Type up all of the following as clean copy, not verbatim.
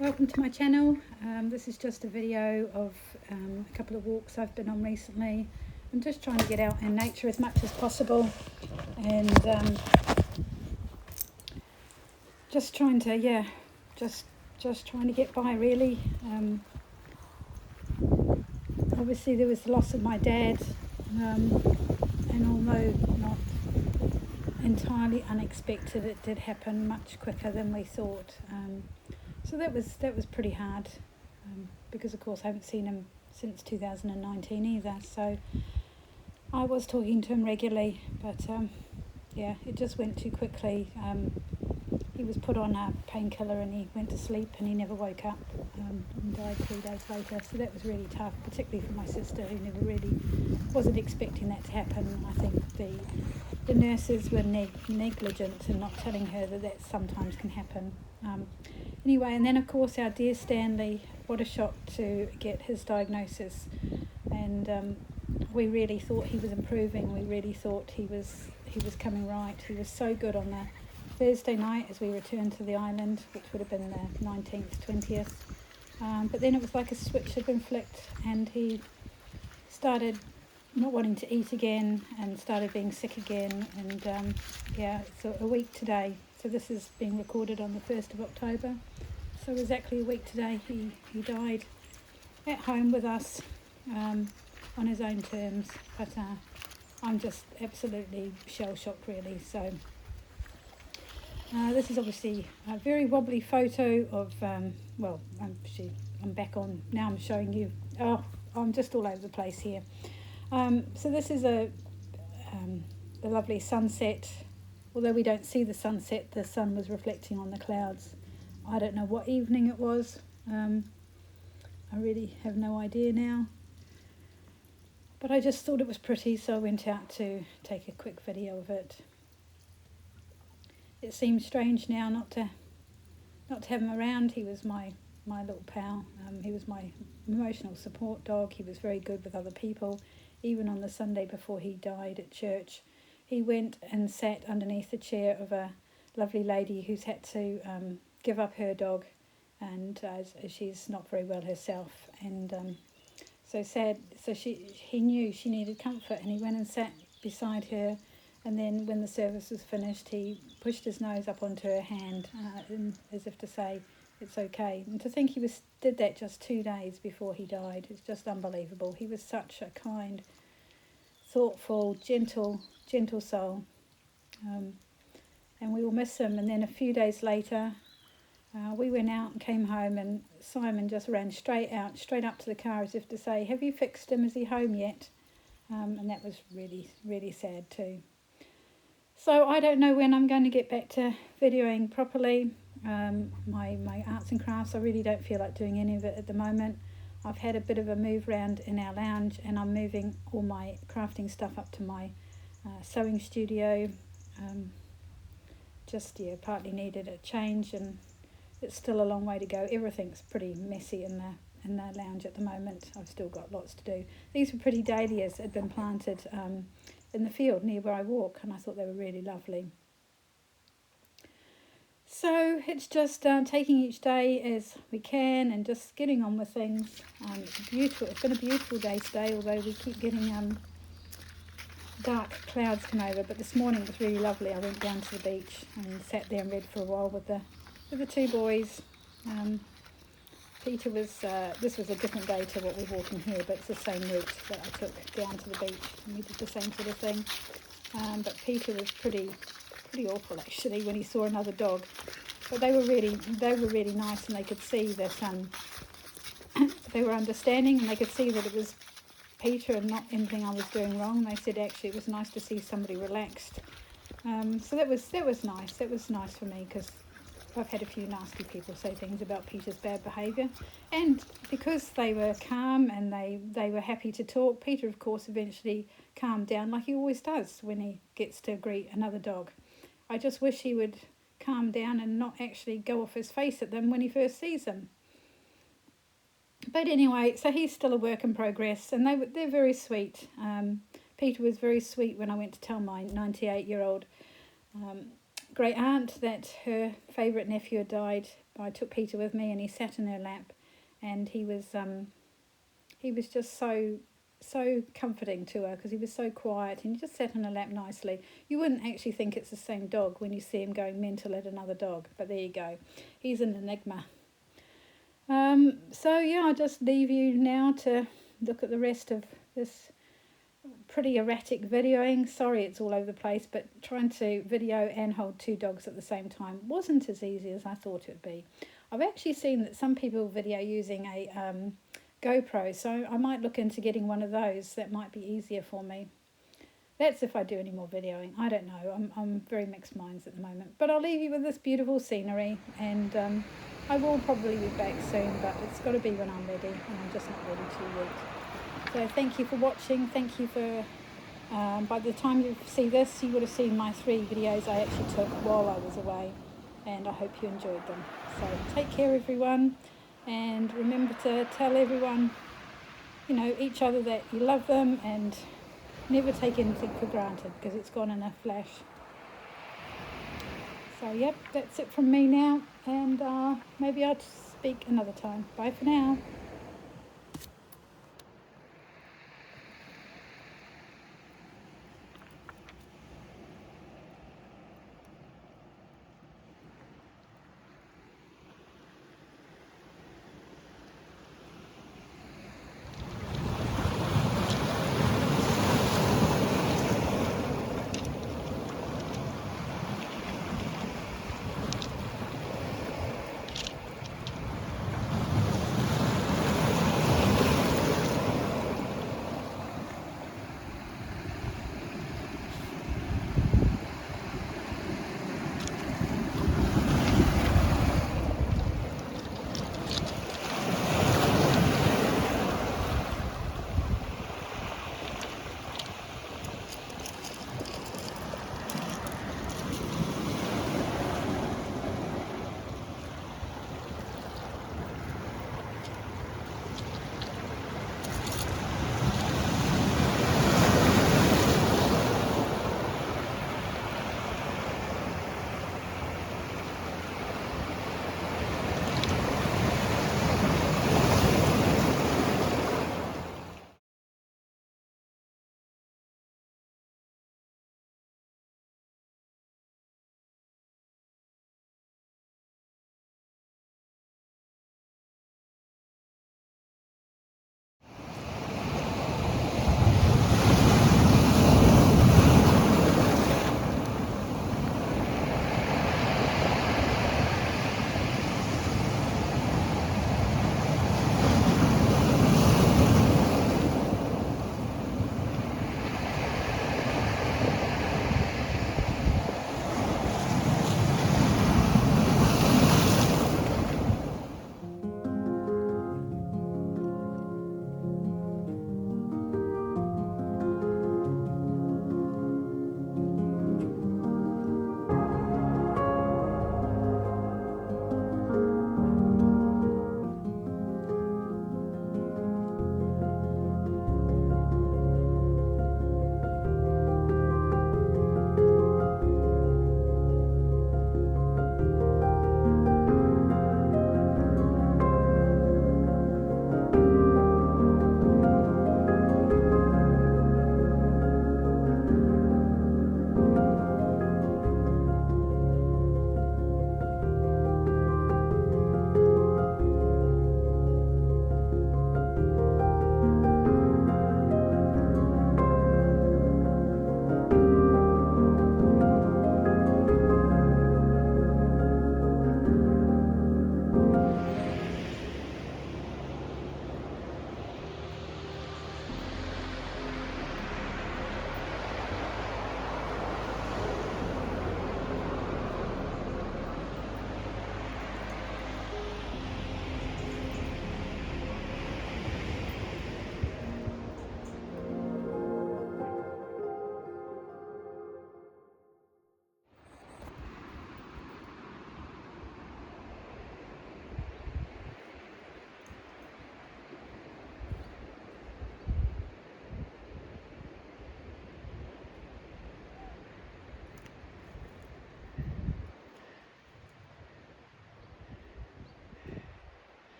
Welcome to my channel. This is just a video of a couple of walks I've been on recently. I'm just trying to get out in nature as much as possible and just trying to, just trying to get by really. Obviously there was the loss of my dad, and although not entirely unexpected, it did happen much quicker than we thought. So that was pretty hard, because of course I haven't seen him since 2019 either. So I was talking to him regularly, but it just went too quickly. He was put on a painkiller and he went to sleep and he never woke up, and died 3 days later. So that was really tough, particularly for my sister, who never really wasn't expecting that to happen. I think the nurses were negligent in not telling her that sometimes can happen. Anyway, and then of course our dear Stanley, what a shock to get his diagnosis. And we really thought he was improving. We really thought he was coming right. He was so good on the Thursday night as we returned to the island, which would have been the 19th, 20th. But then it was like a switch had been flicked and he started not wanting to eat again and started being sick again. And so a week today. So this is being recorded on the 1st of October. So exactly a week today he died at home with us, on his own terms. But I'm just absolutely shell-shocked really. So this is obviously a very wobbly photo of, I'm back on, now I'm showing you, I'm just all over the place here. So this is the lovely sunset. Although we don't see the sunset, the sun was reflecting on the clouds. I don't know what evening it was. I really have no idea now. But I just thought it was pretty, so I went out to take a quick video of it. It seems strange now not to have him around. He was my little pal. He was my emotional support dog. He was very good with other people. Even on the Sunday before he died at church, he went and sat underneath the chair of a lovely lady who's had to give up her dog, and she's not very well herself, and so sad. So he knew she needed comfort, and he went and sat beside her. And then when the service was finished, he pushed his nose up onto her hand, as if to say, it's okay. And to think he did that just 2 days before he died, it's just unbelievable. He was such a kind, thoughtful, gentle soul. And we will miss him. And then a few days later, we went out and came home, and Simon just ran straight up to the car as if to say, have you fixed him? Is he home yet? And that was really, really sad too. So I don't know when I'm going to get back to videoing properly. My arts and crafts, I really don't feel like doing any of it at the moment. I've had a bit of a move around in our lounge, and I'm moving all my crafting stuff up to my sewing studio. Partly needed a change, and it's still a long way to go. Everything's pretty messy in the lounge at the moment. I've still got lots to do. These were pretty dahlias that had been planted in the field near where I walk, and I thought they were really lovely. So it's just taking each day as we can and just getting on with things. It's beautiful. It's been a beautiful day today, although we keep getting dark clouds come over. But this morning it was really lovely. I went down to the beach and sat there and read for a while with the two boys. Peter was, this was a different day to what we're walking here, but it's the same route that I took down to the beach, and we did the same sort of thing. But Peter was pretty awful actually when he saw another dog. But they were really nice, and they could see that they were understanding, and they could see that it was Peter and not anything I was doing wrong. They said actually it was nice to see somebody relaxed. So that was nice. That was nice for me, because I've had a few nasty people say things about Peter's bad behaviour, and because they were calm and they were happy to talk, Peter of course eventually calmed down like he always does when he gets to greet another dog. I just wish he would calm down and not actually go off his face at them when he first sees them. But anyway, so he's still a work in progress, and they're very sweet. Peter was very sweet when I went to tell my 98-year-old great aunt that her favourite nephew had died I took Peter with me, and he sat in her lap, and he was just so comforting to her because he was so quiet and he just sat in her lap nicely. You wouldn't actually think it's the same dog when you see him going mental at another dog, but there you go. He's an enigma. So yeah, I'll just leave you now to look at the rest of this pretty erratic videoing. Sorry it's all over the place, but trying to video and hold 2 dogs at the same time wasn't as easy as I thought it would be. I've actually seen that some people video using a GoPro, so I might look into getting one of those. That might be easier for me. That's if I do any more videoing. I don't know. I'm very mixed minds at the moment. But I'll leave you with this beautiful scenery, and I will probably be back soon, but it's got to be when I'm ready, and I'm just not ready to yet. So thank you for watching. Thank you for, by the time you see this, you would have seen my 3 videos I actually took while I was away, and I hope you enjoyed them. So take care, everyone, and remember to tell everyone, each other that you love them, and never take anything for granted because it's gone in a flash. So yep, that's it from me now, and maybe I'll speak another time. Bye for now.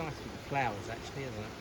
nice with the flowers actually, isn't it?